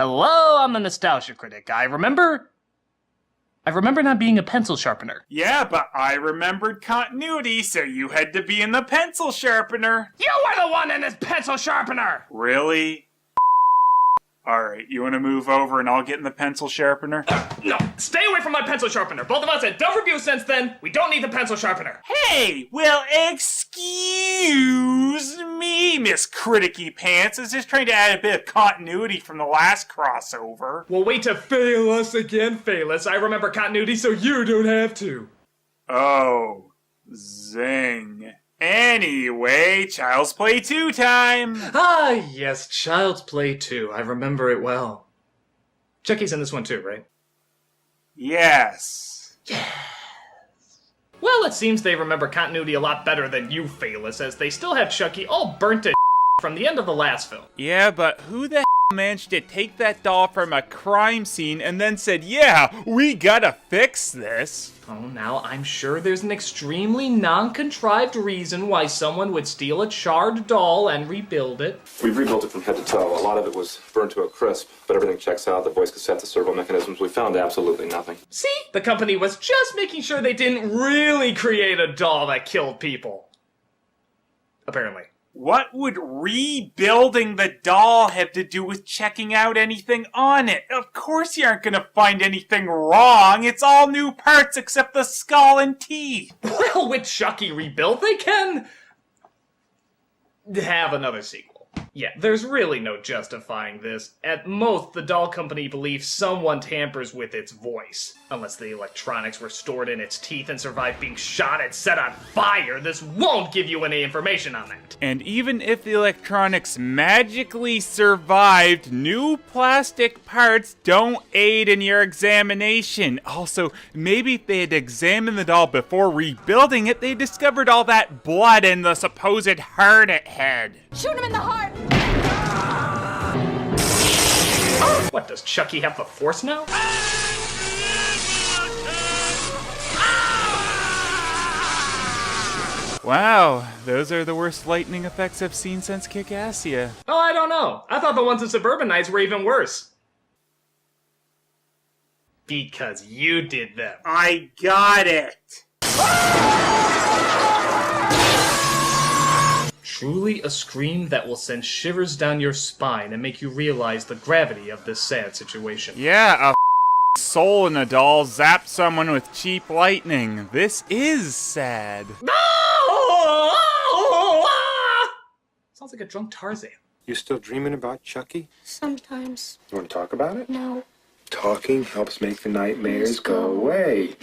Hello, I'm the Nostalgia Critic. I remember not being a pencil sharpener. Yeah, but I remembered continuity, so you had to be in the pencil sharpener. You were the one in this pencil sharpener! Really? Alright, you want to move over and I'll get in the pencil sharpener? No, stay away from my pencil sharpener. Both of us had done reviews since then. We don't need the pencil sharpener. Hey, well, excuse me, Miss Criticky Pants. I was just trying to add a bit of continuity from the last crossover. Well, wait to fail us again, Phelous. I remember continuity, so you don't have to. Oh, zing. Anyway, Child's Play 2 time! Ah, yes, Child's Play 2. I remember it well. Chucky's in this one too, right? Yes. Well, it seems they remember continuity a lot better than you, Phelous, as they still have Chucky all burnt to from the end of the last film. Yeah, but who the managed to take that doll from a crime scene and then said, yeah, we gotta fix this? Oh, now, I'm sure there's an extremely non-contrived reason why someone would steal a charred doll and rebuild it. We've rebuilt it from head to toe. A lot of it was burned to a crisp, but everything checks out. The voice cassette, the servo mechanisms, we found absolutely nothing. See? The company was just making sure they didn't really create a doll that killed people. Apparently. What would rebuilding the doll have to do with checking out anything on it? Of course you aren't gonna find anything wrong. It's all new parts except the skull and teeth. Well, with Chucky rebuilt, they can have another sequel. Yeah, there's really no justifying this. At most, the doll company believes someone tampers with its voice. Unless the electronics were stored in its teeth and survived being shot and set on fire, this won't give you any information on that. And even if the electronics magically survived, new plastic parts don't aid in your examination. Also, maybe if they had examined the doll before rebuilding it, they discovered all that blood and the supposed hurt it had. Shoot him in the heart! What, does Chucky have the Force now? Wow, those are the worst lightning effects I've seen since Kick-Assia. Oh, I don't know. I thought the ones in Suburban Nights were even worse. Because you did them. I got it! Truly a scream that will send shivers down your spine and make you realize the gravity of this sad situation. Yeah, a soul in a doll zapped someone with cheap lightning. This is sad. Sounds like a drunk Tarzan. You still dreaming about Chucky? Sometimes. You want to talk about it? No. Talking helps make the nightmares go away.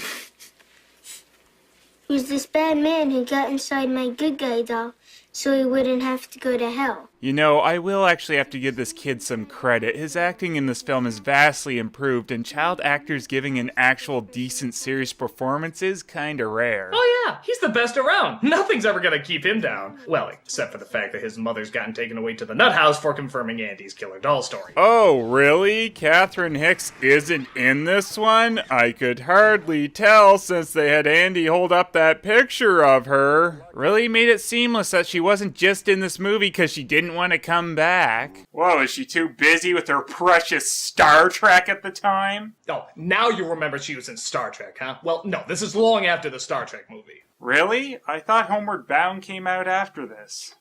It was this bad man who got inside my good guy doll, so he wouldn't have to go to hell. You know, I will actually have to give this kid some credit. His acting in this film is vastly improved, and child actors giving an actual decent serious performance is kinda rare. Oh yeah, he's the best around. Nothing's ever gonna keep him down. Well, except for the fact that his mother's gotten taken away to the nut house for confirming Andy's killer doll story. Oh, really? Catherine Hicks isn't in this one? I could hardly tell since they had Andy hold up that picture of her. Really made it seamless that she wasn't just in this movie because she didn't want to come back. Whoa, is she too busy with her precious Star Trek at the time? Oh, now you remember she was in Star Trek, huh? Well, no, this is long after the Star Trek movie. Really? I thought Homeward Bound came out after this.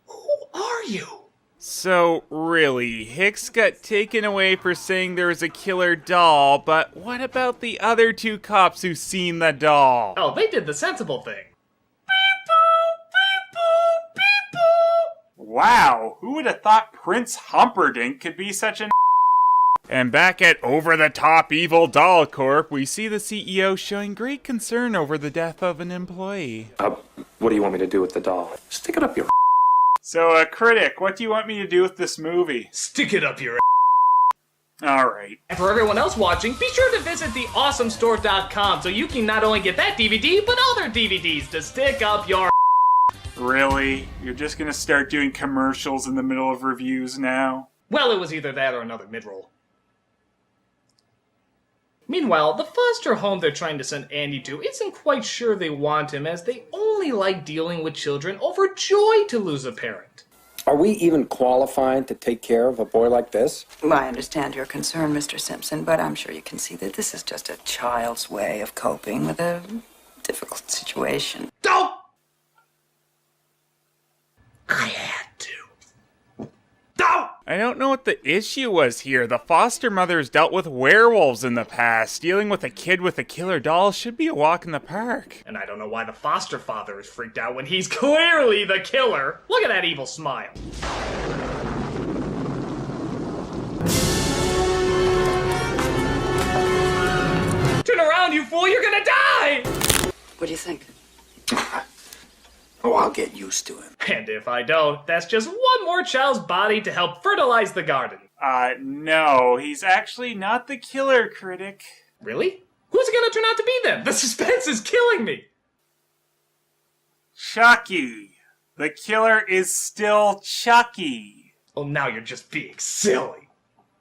Who are you? So, really, Hicks got taken away for saying there was a killer doll, but what about the other two cops who seen the doll? Oh, they did the sensible thing. Wow, who would have thought Prince Humperdinck could be such an And back at Over-the-Top Evil Doll Corp, we see the CEO showing great concern over the death of an employee. What do you want me to do with the doll? Stick it up your So, Critic, what do you want me to do with this movie? Stick it up your Alright. And for everyone else watching, be sure to visit theawesomestore.com so you can not only get that DVD, but other DVDs to stick up your Really? You're just gonna start doing commercials in the middle of reviews now? Well, it was either that or another mid-roll. Meanwhile, the foster home they're trying to send Andy to isn't quite sure they want him, as they only like dealing with children overjoyed to lose a parent. Are we even qualified to take care of a boy like this? Well, I understand your concern, Mr. Simpson, but I'm sure you can see that this is just a child's way of coping with a difficult situation. Don't! I had to. Don't! I don't know what the issue was here. The foster mothers dealt with werewolves in the past. Dealing with a kid with a killer doll should be a walk in the park. And I don't know why the foster father is freaked out when he's clearly the killer. Look at that evil smile. Turn around, you fool, you're gonna die! What do you think? Oh, I'll get used to him. And if I don't, that's just one more child's body to help fertilize the garden. No, he's actually not the killer, Critic. Really? Who's it gonna turn out to be then? The suspense is killing me! Chucky. The killer is still Chucky. Well, now you're just being silly.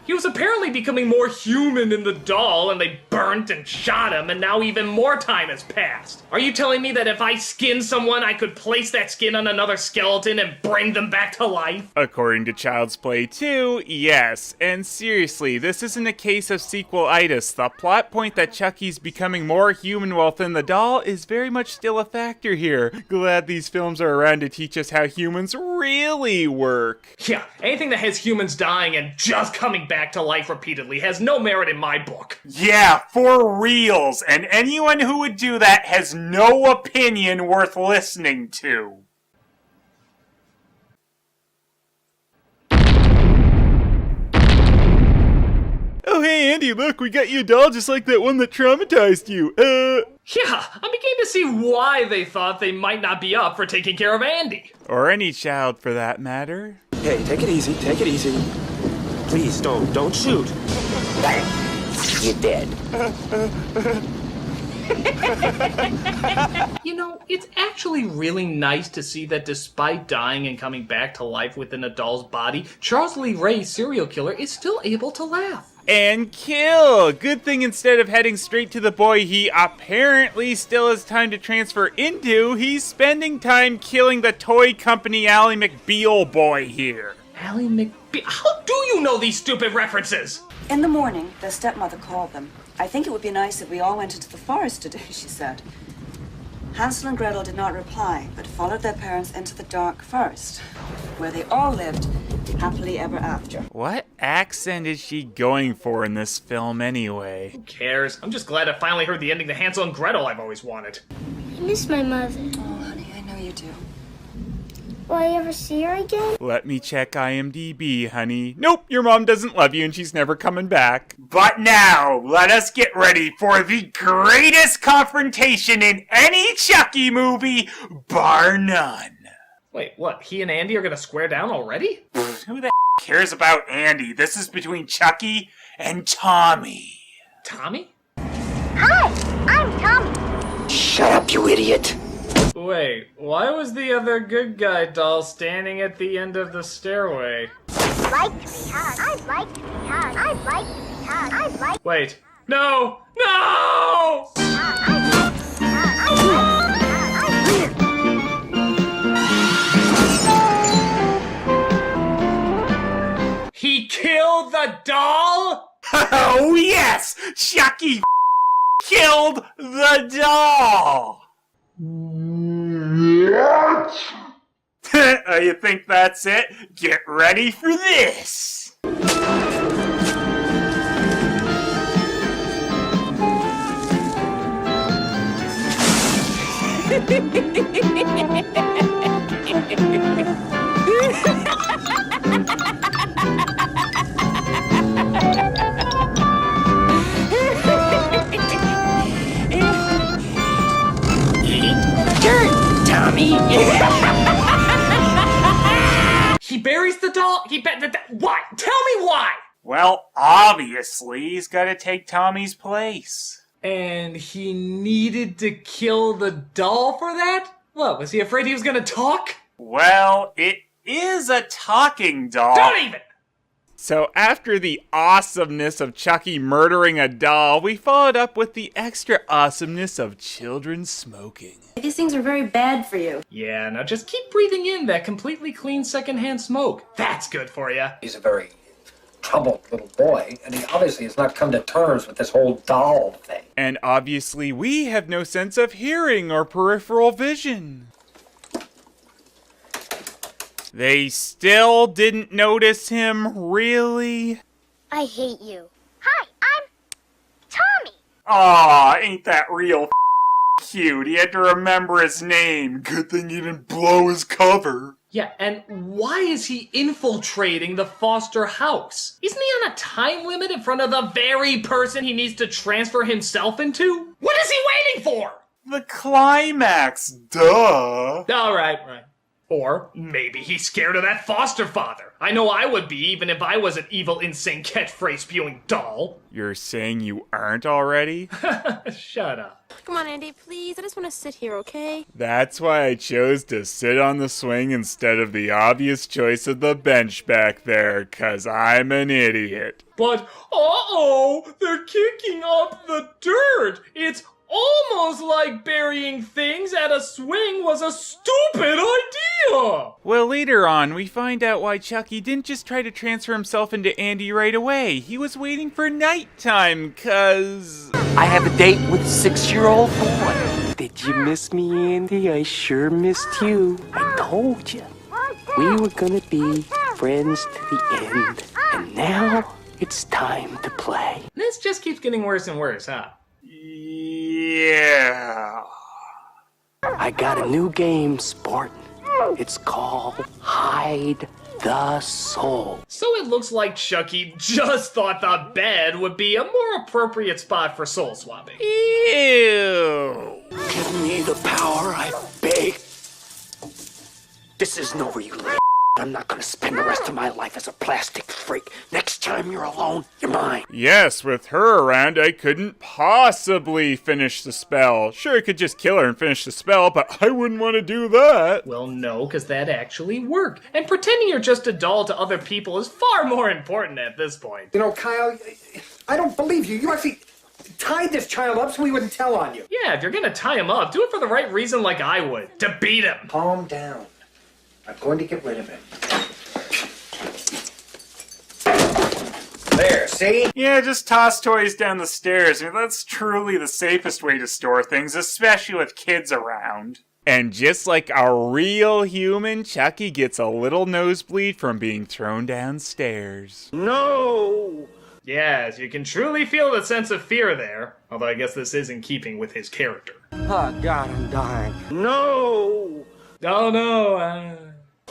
He was apparently becoming more human in the doll, and they burnt and shot him, and now even more time has passed. Are you telling me that if I skinned someone, I could place that skin on another skeleton and bring them back to life? According to Child's Play 2, yes. And seriously, this isn't a case of sequelitis. The plot point that Chucky's becoming more human within the doll is very much still a factor here. Glad these films are around to teach us how humans really work. Yeah, anything that has humans dying and just coming back to life repeatedly has no merit in my book. Yeah, for reals. And anyone who would do that has no opinion worth listening to. Oh, hey, Andy, look, we got you a doll just like that one that traumatized you. Yeah, I'm beginning to see why they thought they might not be up for taking care of Andy. Or any child, for that matter. Hey, take it easy, take it easy. Please, don't shoot. You're dead. You know, it's actually really nice to see that despite dying and coming back to life within a doll's body, Charles Lee Ray's serial killer is still able to laugh. And kill! Good thing instead of heading straight to the boy he apparently still has time to transfer into, he's spending time killing the toy company Ally McBeal boy here. Ally McBeal? How do you know these stupid references? In the morning, their stepmother called them. I think it would be nice if we all went into the forest today, she said. Hansel and Gretel did not reply, but followed their parents into the dark forest, where they all lived happily ever after. What accent is she going for in this film anyway? Who cares? I'm just glad I finally heard the ending to Hansel and Gretel I've always wanted. I miss my mother. Oh, honey, I know you do. Will I ever see her again? Let me check IMDb, honey. Nope, your mom doesn't love you and she's never coming back. But now, let us get ready for the greatest confrontation in any Chucky movie, bar none. Wait, what? He and Andy are gonna square down already? Who the cares about Andy? This is between Chucky and Tommy. Tommy? Hi, I'm Tommy. Shut up, you idiot. Wait, why was the other good guy doll standing at the end of the stairway? I'd like to be hugged. I'd like to be hugged. I'd like to be hugged. I'd like Wait. No! No! He killed the doll? Oh yes! Chucky killed the doll! What? You think that's it? Get ready for this! He buries the doll? Why? Tell me why! Well, obviously, he's gotta take Tommy's place. And he needed to kill the doll for that? What, was he afraid he was gonna talk? Well, it is a talking doll. Don't even! So after the awesomeness of Chucky murdering a doll, we followed up with the extra awesomeness of children smoking. These things are very bad for you. Yeah, now just keep breathing in that completely clean secondhand smoke. That's good for you. He's a very troubled little boy, and he obviously has not come to terms with this whole doll thing. And obviously we have no sense of hearing or peripheral vision. They still didn't notice him, really? I hate you. Hi, I'm Tommy. Aw, ain't that real cute? He had to remember his name. Good thing he didn't blow his cover. Yeah, and why is he infiltrating the Foster house? Isn't he on a time limit in front of the very person he needs to transfer himself into? What is he waiting for? The climax, duh. Alright, right. Or maybe he's scared of that foster father. I know I would be, even if I was an evil, insane catchphrase spewing doll. You're saying you aren't already? Shut up. Come on, Andy, please. I just want to sit here, okay? That's why I chose to sit on the swing instead of the obvious choice of the bench back there, 'cause I'm an idiot. But, uh-oh, they're kicking up the dirt. It's almost like burying things at a swing was a stupid idea! Well, later on, we find out why Chucky didn't just try to transfer himself into Andy right away. He was waiting for nighttime, 'cause... I have a date with a 6-year-old boy. Did you miss me, Andy? I sure missed you. I told you. We were gonna be friends to the end. And now, it's time to play. This just keeps getting worse and worse, huh? Yeah... I got a new game, Spartan. It's called Hide the Soul. So it looks like Chucky just thought the bed would be a more appropriate spot for soul swapping. Ew... Give me the power, I beg. This isn't over, you little I'm not gonna spend the rest of my life as a plastic freak. Next time you're alone, you're mine. Yes, with her around, I couldn't possibly finish the spell. Sure, I could just kill her and finish the spell, but I wouldn't want to do that. Well, no, because that actually worked. And pretending you're just a doll to other people is far more important at this point. You know, Kyle, I don't believe you. You actually tied this child up so we wouldn't tell on you. Yeah, if you're gonna tie him up, do it for the right reason like I would. To beat him. Calm down. I'm going to get rid of him. There, see? Yeah, just toss toys down the stairs. I mean, that's truly the safest way to store things, especially with kids around. And just like a real human, Chucky gets a little nosebleed from being thrown downstairs. No! Yes, you can truly feel the sense of fear there. Although I guess this is in keeping with his character. Oh, God, I'm dying. No! Oh no,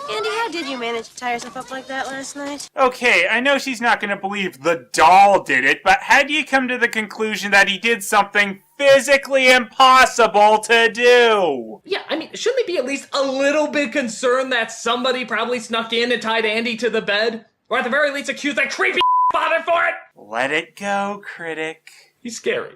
Andy, how did you manage to tie yourself up like that last night? Okay, I know she's not going to believe the doll did it, but how do you come to the conclusion that he did something physically impossible to do? Yeah, I mean, shouldn't they be at least a little bit concerned that somebody probably snuck in and tied Andy to the bed? Or at the very least accuse that creepy father for it? Let it go, Critic. He's scary.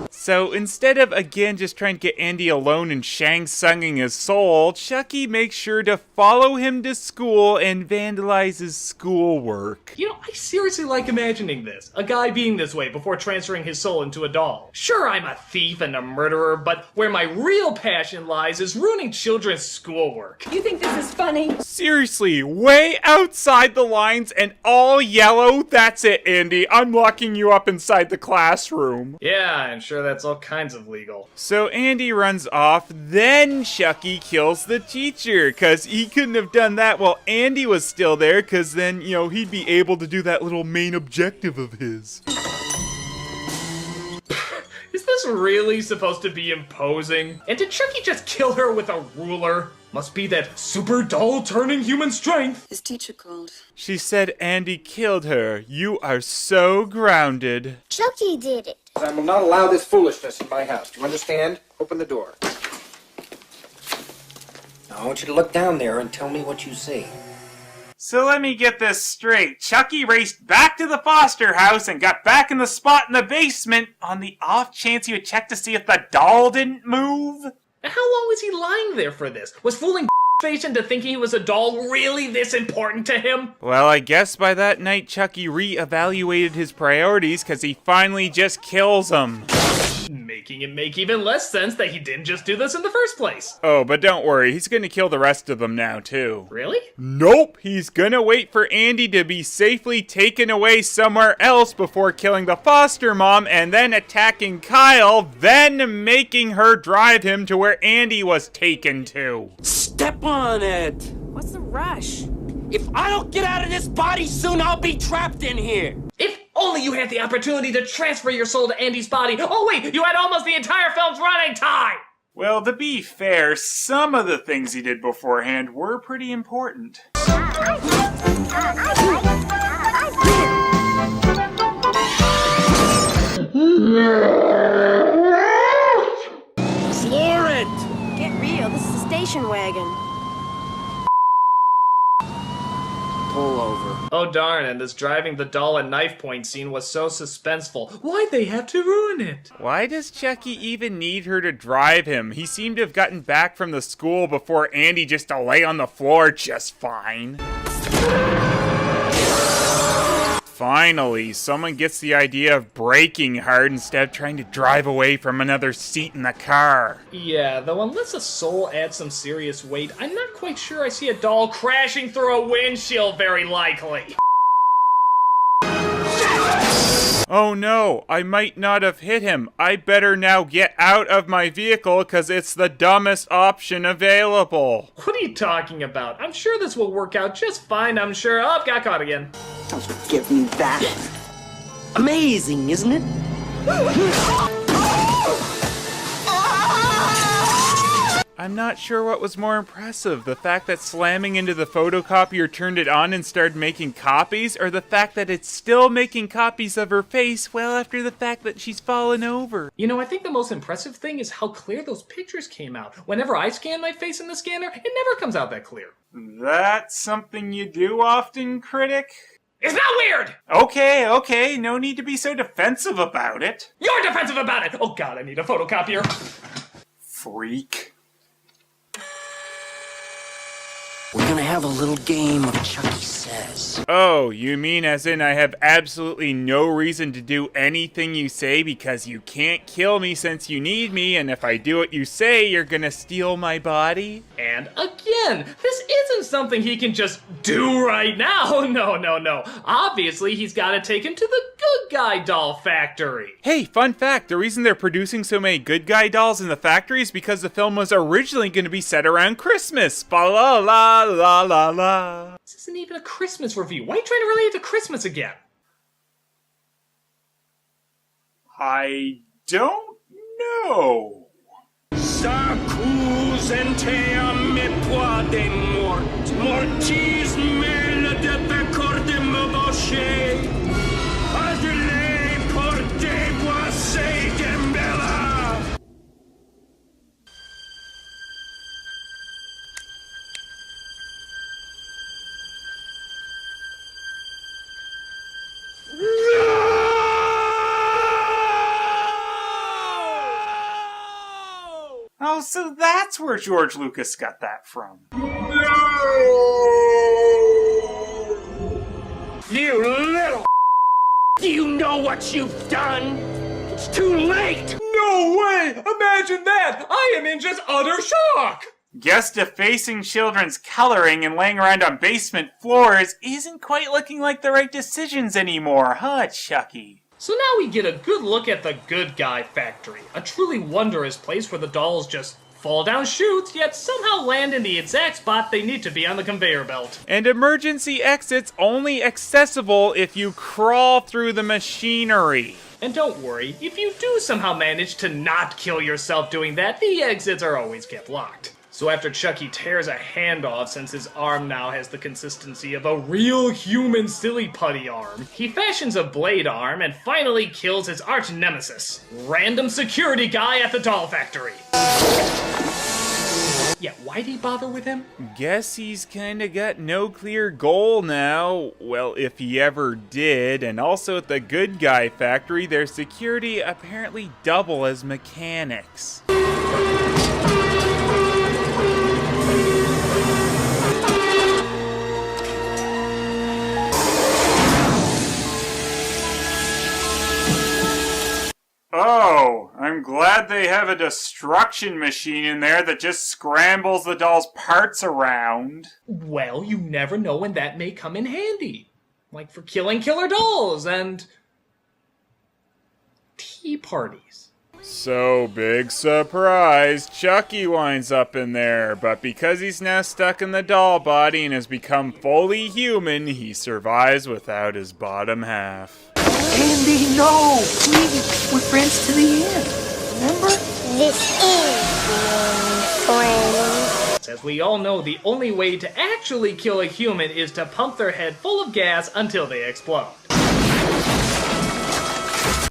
So instead of again just trying to get Andy alone and Shang Tsunging his soul, Chucky makes sure to follow him to school and vandalize his schoolwork. You know, I seriously like imagining this. A guy being this way before transferring his soul into a doll. Sure, I'm a thief and a murderer, but where my real passion lies is ruining children's schoolwork. You think this is funny? Seriously, way outside the lines and all yellow? That's it, Andy. I'm locking you up inside the classroom. Yeah, I'm sure that's all kinds of legal. So Andy runs off, then Chucky kills the teacher, because he couldn't have done that while Andy was still there, because then, you know, he'd be able to do that little main objective of his. Is this really supposed to be imposing? And did Chucky just kill her with a ruler? Must be that super doll turning human strength. His teacher called. She said Andy killed her. You are so grounded. Chucky did it. I will not allow this foolishness in my house. Do you understand? Open the door. Now, I want you to look down there and tell me what you see. So let me get this straight. Chucky raced back to the Foster house and got back in the spot in the basement on the off chance he would check to see if the doll didn't move? How long was he lying there for this? Was fooling face into thinking he was a doll really this important to him? Well, I guess by that night, Chucky re-evaluated his priorities because he finally just kills him. Making it make even less sense that he didn't just do this in the first place. Oh, but don't worry, he's gonna kill the rest of them now, too. Really? Nope, he's gonna wait for Andy to be safely taken away somewhere else before killing the foster mom and then attacking Kyle, then making her drive him to where Andy was taken to. Step on it! What's the rush? If I don't get out of this body soon, I'll be trapped in here! If only you had the opportunity to transfer your soul to Andy's body. Oh wait, you had almost the entire film's running time! Well, to be fair, some of the things he did beforehand were pretty important. Floor it! Get real, this is a station wagon. Pull over. Oh darn, and this driving the doll at knife point scene was so suspenseful. Why'd they have to ruin it? Why does Chucky even need her to drive him? He seemed to have gotten back from the school before Andy just to lay on the floor just fine. Finally, someone gets the idea of braking hard instead of trying to drive away from another seat in the car. Yeah, though unless a soul adds some serious weight, I'm not quite sure I see a doll crashing through a windshield very likely. Oh no, I might not have hit him. I better now get out of my vehicle because it's the dumbest option available. What are you talking about? I'm sure this will work out just fine, I'm sure. Oh, got caught again. Don't give me that. Amazing, isn't it? I'm not sure what was more impressive, the fact that slamming into the photocopier turned it on and started making copies, or the fact that it's still making copies of her face well after the fact that she's fallen over. You know, I think the most impressive thing is how clear those pictures came out. Whenever I scan my face in the scanner, it never comes out that clear. That's something you do often, Critic? It's not weird! Okay, no need to be so defensive about it. You're defensive about it! Oh god, I need a photocopier. Freak. We're gonna have a little game of Chucky Says. Oh, you mean as in I have absolutely no reason to do anything you say because you can't kill me since you need me, and if I do what you say, you're gonna steal my body? And again, this isn't something he can just do right now. No. Obviously, he's gotta take him to the good guy doll factory. Hey, fun fact, the reason they're producing so many good guy dolls in the factory is because the film was originally gonna be set around Christmas. Fa-la-la-la-la-la. This isn't even a Christmas review. Why are you trying to relate it to Christmas again? I don't know. S'accusentea me poate mort, mortis mele de pe corde me boșe, adele porte boase gembela. Oh, so that's where George Lucas got that from. You little. Do you know what you've done? It's too late! No way! Imagine that! I am in just utter shock! Guess defacing children's coloring and laying around on basement floors isn't quite looking like the right decisions anymore, huh, Chucky? So now we get a good look at the good guy factory, a truly wondrous place where the dolls just fall down chutes, yet somehow land in the exact spot they need to be on the conveyor belt. And emergency exits only accessible if you crawl through the machinery. And don't worry, if you do somehow manage to not kill yourself doing that, the exits are always kept locked. So after Chucky tears a hand off, since his arm now has the consistency of a real human silly putty arm, he fashions a blade arm and finally kills his arch nemesis, random security guy at the doll factory. Yeah, why'd he bother with him? Guess he's kinda got no clear goal now. Well, if he ever did. And also at the good guy factory, their security apparently double as mechanics. bad they have a destruction machine in there that just scrambles the doll's parts around. Well, you never know when that may come in handy. Like for killing killer dolls and tea parties. So, big surprise, Chucky winds up in there, but because he's now stuck in the doll body and has become fully human, he survives without his bottom half. Andy, no! Please! We're friends to the end. Remember? This is friends. As we all know, the only way to actually kill a human is to pump their head full of gas until they explode.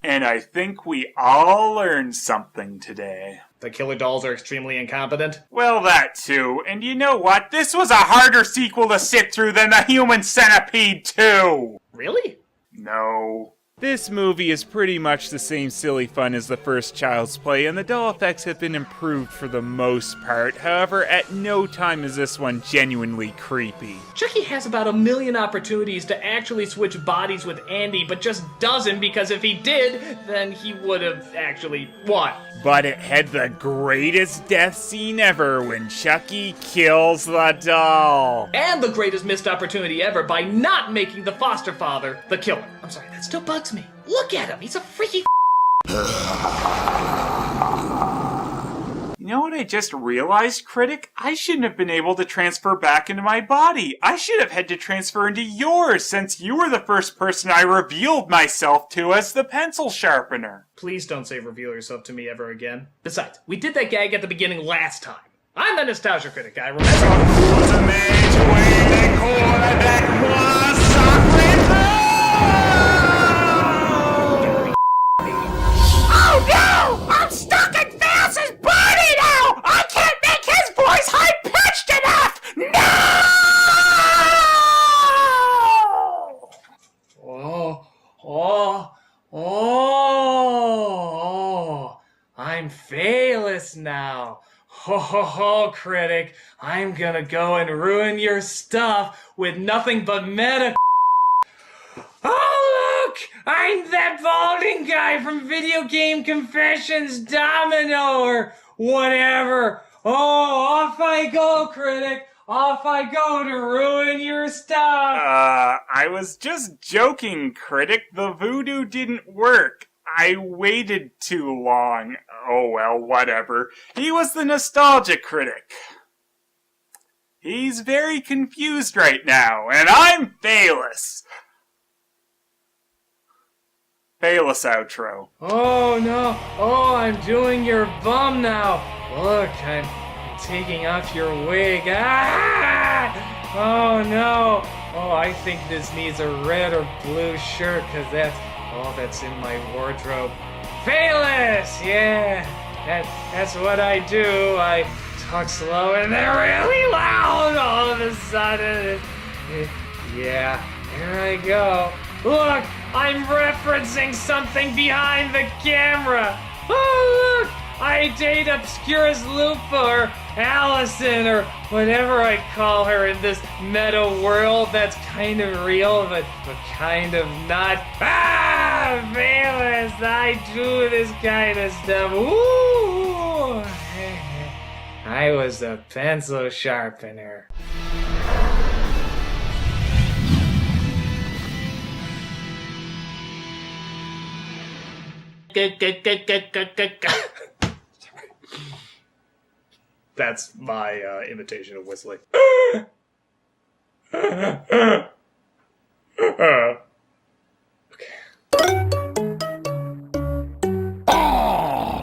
And I think we all learned something today. The killer dolls are extremely incompetent. Well, that too. And you know what? This was a harder sequel to sit through than The Human Centipede 2! Really? No. This movie is pretty much the same silly fun as the first Child's Play, and the doll effects have been improved for the most part. However, at no time is this one genuinely creepy. Chucky has about 1 million opportunities to actually switch bodies with Andy, but just doesn't because if he did, then he would have actually won. But it had the greatest death scene ever when Chucky kills the doll. And the greatest missed opportunity ever by not making the foster father the killer. I'm sorry, that still bugs me. Look at him, he's a freaky You know what I just realized, Critic? I shouldn't have been able to transfer back into my body. I should have had to transfer into yours, since you were the first person I revealed myself to as the pencil sharpener. Please don't say reveal yourself to me ever again. Besides, we did that gag at the beginning last time. I'm the Nostalgia Critic, I remember. Oh no! I'm stuck in Phelous' body now! I can't make his voice high-pitched enough! No! I'm Phelous now. Ho ho ho, Critic. I'm gonna go and ruin your stuff with nothing but meta. Oh, look! I'm that balding guy from Video Game Confessions Domino or whatever. Oh, off I go, Critic. Off I go to ruin your stuff. I was just joking, Critic. The voodoo didn't work. I waited too long. Oh well, whatever. He was the Nostalgia Critic. He's very confused right now, and I'm Phelous. Phelous outro. Oh no. Oh, I'm doing your bum now. Look, I'm taking off your wig. Ah! Oh no. Oh, I think this needs a red or blue shirt, cause that's in my wardrobe. Phelous! Yeah, that's what I do. I talk slow and they're really loud all of a sudden. Yeah, here I go. Look, I'm referencing something behind the camera. Oh, look, I date Obscurus Lupa or Allison or whatever I call her in this meta world that's kind of real but kind of not. Ah, Phelous, I do this kind of stuff. Ooh, I was a pencil sharpener. That's my imitation of whistling.